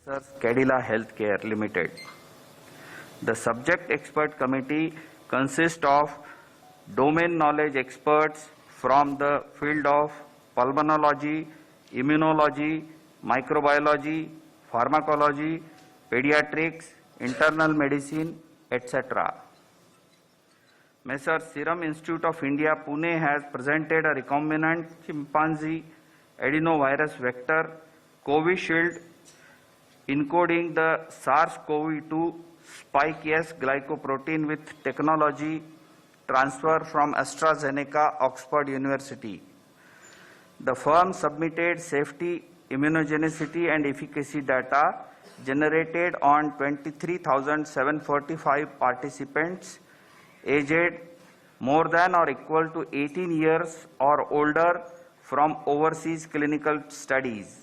Sir, Cadila Healthcare Limited. The subject expert committee consists of domain knowledge experts from the field of pulmonology, immunology, microbiology, pharmacology, pediatrics, internal medicine, etc. Messrs. Serum Institute of India, Pune has presented a recombinant chimpanzee adenovirus vector Covishield encoding the SARS-CoV-2 spike S glycoprotein with technology transfer from AstraZeneca, Oxford University. The firm submitted safety, immunogenicity and efficacy data generated on 23,745 participants aged more than or equal to 18 years or older from overseas clinical studies.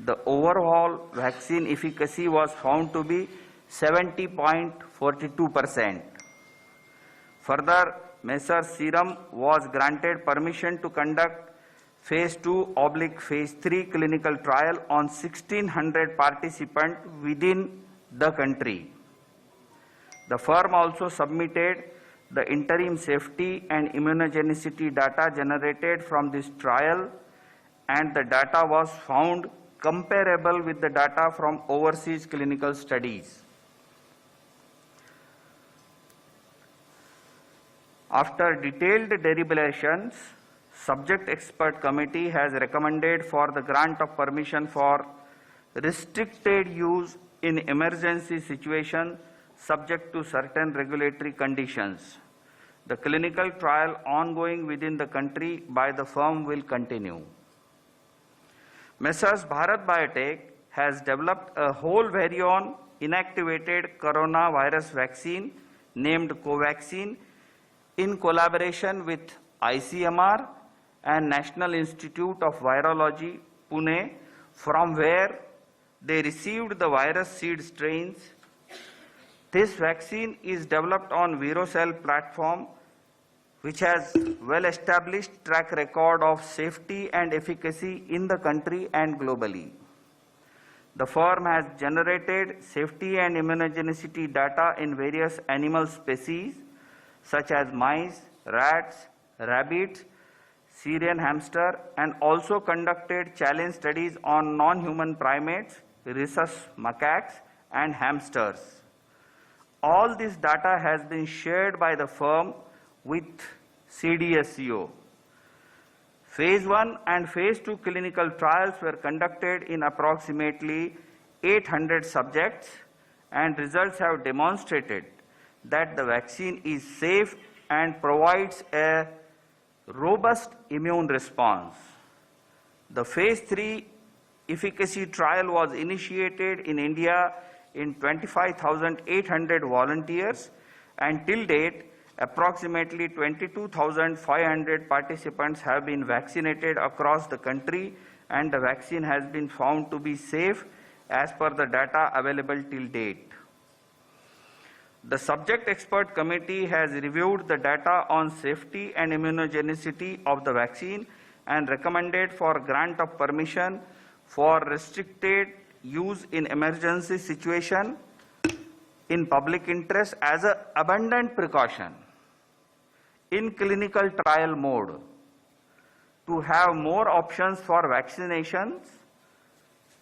The overall vaccine efficacy was found to be 70.42%. Further, Messrs. Serum was granted permission to conduct Phase 2/Phase 3 clinical trial on 1,600 participants within the country. The firm also submitted the interim safety and immunogenicity data generated from this trial, and the data was found comparable with the data from overseas clinical studies. After detailed deliberations, subject expert committee has recommended for the grant of permission for restricted use in emergency situation subject to certain regulatory conditions. The clinical trial ongoing within the country by the firm will continue. Messrs. Bharat Biotech has developed a whole virion inactivated coronavirus vaccine named Covaxin in collaboration with ICMR and National Institute of Virology, Pune, from where they received the virus seed strains. This vaccine is developed on ViroCell platform, which has well-established track record of safety and efficacy in the country and globally. The firm has generated safety and immunogenicity data in various animal species such as mice, rats, rabbits, Syrian hamster, and also conducted challenge studies on non-human primates, rhesus macaques, and hamsters. All this data has been shared by the firm with CDSCO. Phase 1 and Phase 2 clinical trials were conducted in approximately 800 subjects, and results have demonstrated that the vaccine is safe and provides a robust immune response. The Phase 3 efficacy trial was initiated in India in 25,800 volunteers, and till date, approximately 22,500 participants have been vaccinated across the country, and the vaccine has been found to be safe as per the data available till date. The subject expert committee has reviewed the data on safety and immunogenicity of the vaccine and recommended for grant of permission for restricted use in emergency situation in public interest as an abundant precaution in clinical trial mode to have more options for vaccinations,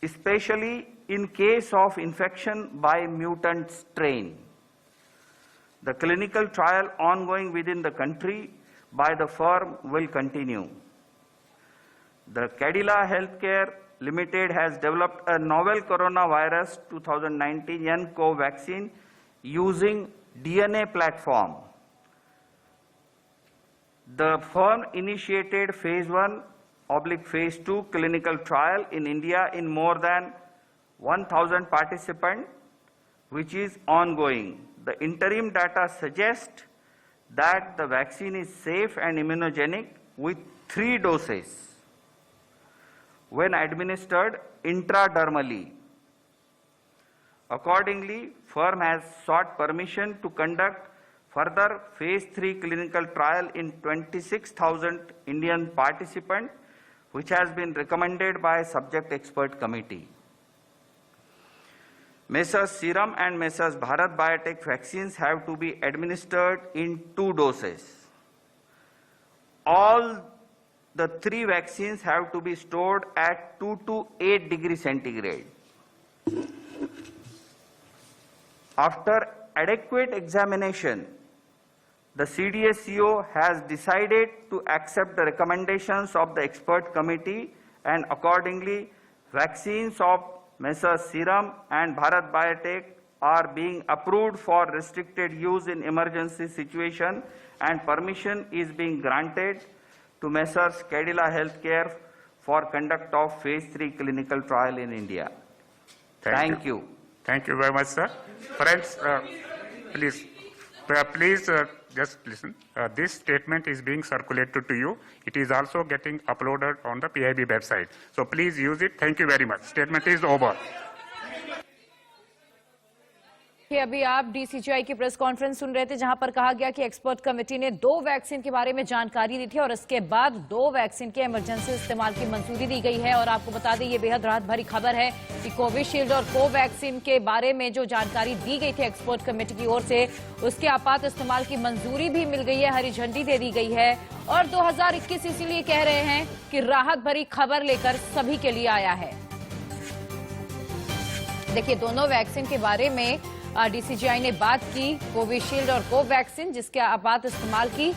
especially in case of infection by mutant strain. The clinical trial ongoing within the country by the firm will continue. The Cadila Healthcare Limited has developed a novel coronavirus 2019 nCoV vaccine using DNA platform. The firm initiated Phase 1/Phase 2 clinical trial in India in more than 1,000 participants, which is ongoing. The interim data suggests that the vaccine is safe and immunogenic with 3 doses when administered intradermally. Accordingly, firm has sought permission to conduct further Phase 3 clinical trial in 26,000 Indian participants, which has been recommended by subject expert committee. Messrs. Serum and Messrs. Bharat Biotech vaccines have to be administered in 2 doses. All the 3 vaccines have to be stored at 2 to 8 degrees centigrade. After adequate examination, the CDSCO has decided to accept the recommendations of the expert committee, and accordingly, vaccines of Messrs. Serum and Bharat Biotech are being approved for restricted use in emergency situation, and permission is being granted to Messrs. Cadila Healthcare for conduct of phase 3 clinical trial in India. Thank you. Thank you very much, sir. Friends, please just listen. This statement is being circulated to you. It is also getting uploaded on the PIB website. So please use it. Thank you very much. Statement is over. अभी आप DCGI की press conference सुन रहे थे, जहां पर कहा गया कि एक्सपर्ट कमेटी ने 2 वैक्सीन के बारे में जानकारी दी थी और इसके बाद 2 वैक्सीन के इमरजेंसी इस्तेमाल की मंजूरी दी गई है। और आपको बता दें, ये बेहद राहत भरी खबर है कि कोविशील्ड और कोवैक्सीन के बारे में जो जानकारी दी गई थी एक्सपर्ट कमेटी की ओर से, उसके आपात इस्तेमाल की मंजूरी भी मिल गई है, हरी झंडी दे दी गई है। और 2021 इसीलिए कह रहे हैं कि राहत भरी खबर लेकर सभी के लिए आया है। देखिए, दोनों वैक्सीन के बारे में डीसीजीआई ने बात की, कोविशील्ड और कोवैक्सीन, जिसके आपात इस्तेमाल की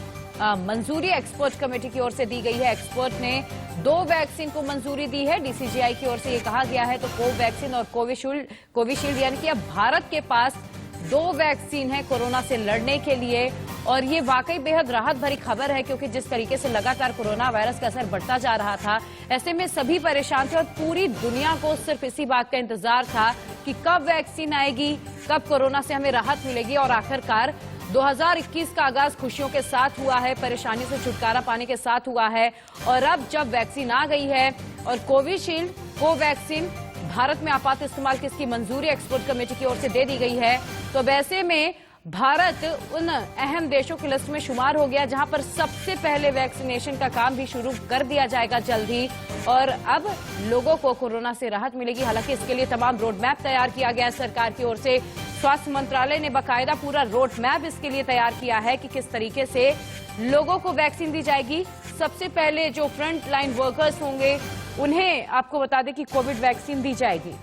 मंजूरी एक्सपर्ट कमेटी की ओर से दी गई है। एक्सपर्ट ने 2 वैक्सीन को मंजूरी दी है। डीसीजीआई की ओर से ये कहा गया है, तो कोवैक्सीन और कोविशील्ड यानी कि अब भारत के पास 2 वैक्सीन है कोरोना से लड़ने के लिए। और ये वाकई बेहद राहत भरी खबर है, क्योंकि जिस तरीके से लगातार कोरोना वायरस का असर बढ़ता जा रहा था, ऐसे में सभी परेशान थे और पूरी दुनिया को सिर्फ इसी बात का इंतजार था कि कब वैक्सीन आएगी, कब कोरोना से हमें राहत मिलेगी। और आखिरकार 2021 का आगाज खुशियों के साथ हुआ है, परेशानी से छुटकारा पाने के साथ हुआ है। और अब जब वैक्सीन आ गई है और कोविशील्ड, कोवैक्सीन भारत में आपात इस्तेमाल की इसकी मंजूरी एक्सपर्ट कमेटी की ओर से दे दी गई है, तो वैसे में भारत उन अहम देशों की लिस्ट में शुमार हो गया जहां पर सबसे पहले वैक्सीनेशन का काम भी शुरू कर दिया जाएगा जल्द ही। और अब लोगों को कोरोना से राहत मिलेगी। हालांकि इसके लिए तमाम रोड मैप तैयार किया गया है सरकार की ओर से। स्वास्थ्य मंत्रालय ने बाकायदा पूरा रोड मैप इसके लिए तैयार किया है कि किस तरीके से लोगों को वैक्सीन दी जाएगी। सबसे पहले जो फ्रंट लाइन वर्कर्स होंगे, उन्हें आपको बता दें कि कोविड वैक्सीन दी जाएगी।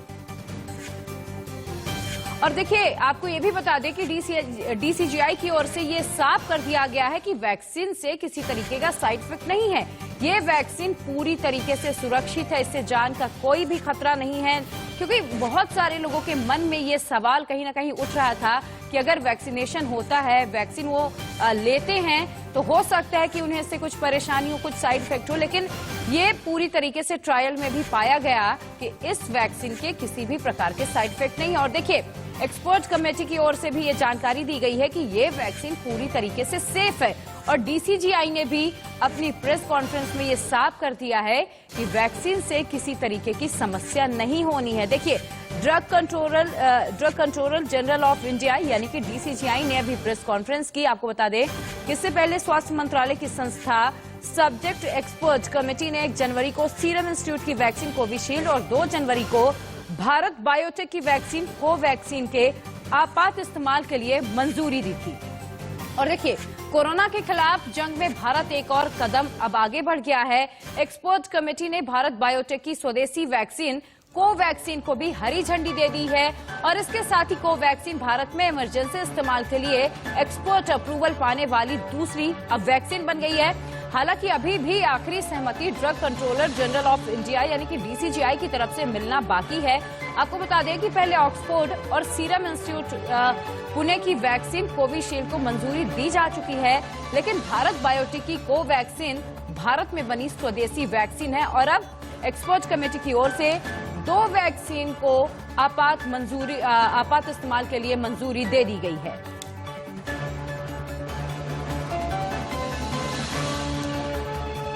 और देखिए, आपको ये भी बता दें कि डीसीजीआई की ओर से ये साफ कर दिया गया है कि वैक्सीन से किसी तरीके का साइड इफेक्ट नहीं है। ये वैक्सीन पूरी तरीके से सुरक्षित है, इससे जान का कोई भी खतरा नहीं है। क्योंकि बहुत सारे लोगों के मन में ये सवाल कहीं ना कहीं उठ रहा था कि अगर वैक्सीनेशन होता है, वैक्सीन वो लेते हैं, तो हो सकता है कि उन्हें इससे कुछ परेशानी हो, कुछ साइड इफेक्ट हो। लेकिन ये पूरी तरीके से ट्रायल में भी पाया गया कि इस वैक्सीन के किसी भी प्रकार के साइड इफेक्ट नहीं है। और देखिए, एक्सपर्ट कमेटी की ओर से भी ये जानकारी दी गई है कि ये वैक्सीन पूरी तरीके से सेफ है। और डीसीजीआई ने भी अपनी प्रेस कॉन्फ्रेंस में ये साफ कर दिया है कि वैक्सीन से किसी तरीके की समस्या नहीं होनी है। देखिए, drug controller general of India यानी कि डीसीजीआई ने अभी प्रेस कॉन्फ्रेंस की। आपको बता दें कि इससे पहले स्वास्थ्य मंत्रालय की संस्था सब्जेक्ट एक्सपर्ट कमेटी ने 1 जनवरी को सीरम इंस्टीट्यूट की वैक्सीन कोविशील्ड और 2 जनवरी को भारत बायोटेक की वैक्सीन कोवैक्सीन के आपात इस्तेमाल के लिए मंजूरी दी थी। और देखिए, कोरोना के खिलाफ जंग में भारत एक और कदम अब आगे बढ़ गया है। एक्सपर्ट कमेटी ने भारत बायोटेक की स्वदेशी वैक्सीन कोवैक्सीन को भी हरी झंडी दे दी है। और इसके साथ ही कोवैक्सीन भारत में इमरजेंसी इस्तेमाल के लिए एक्सपर्ट अप्रूवल पाने वाली दूसरी अब वैक्सीन बन गई है। हालांकि अभी भी आखिरी सहमति drug controller general of India यानी कि डीसीजीआई की तरफ से मिलना बाकी है। आपको बता दें कि पहले ऑक्सफोर्ड और सीरम इंस्टीट्यूट पुणे की वैक्सीन कोविशील्ड को मंजूरी दी जा चुकी है, लेकिन भारत बायोटेक की कोवैक्सीन भारत में बनी स्वदेशी वैक्सीन है। और अब एक्सपर्ट कमेटी की ओर से 2 वैक्सीन को आपात इस्तेमाल के लिए मंजूरी दे दी गई है।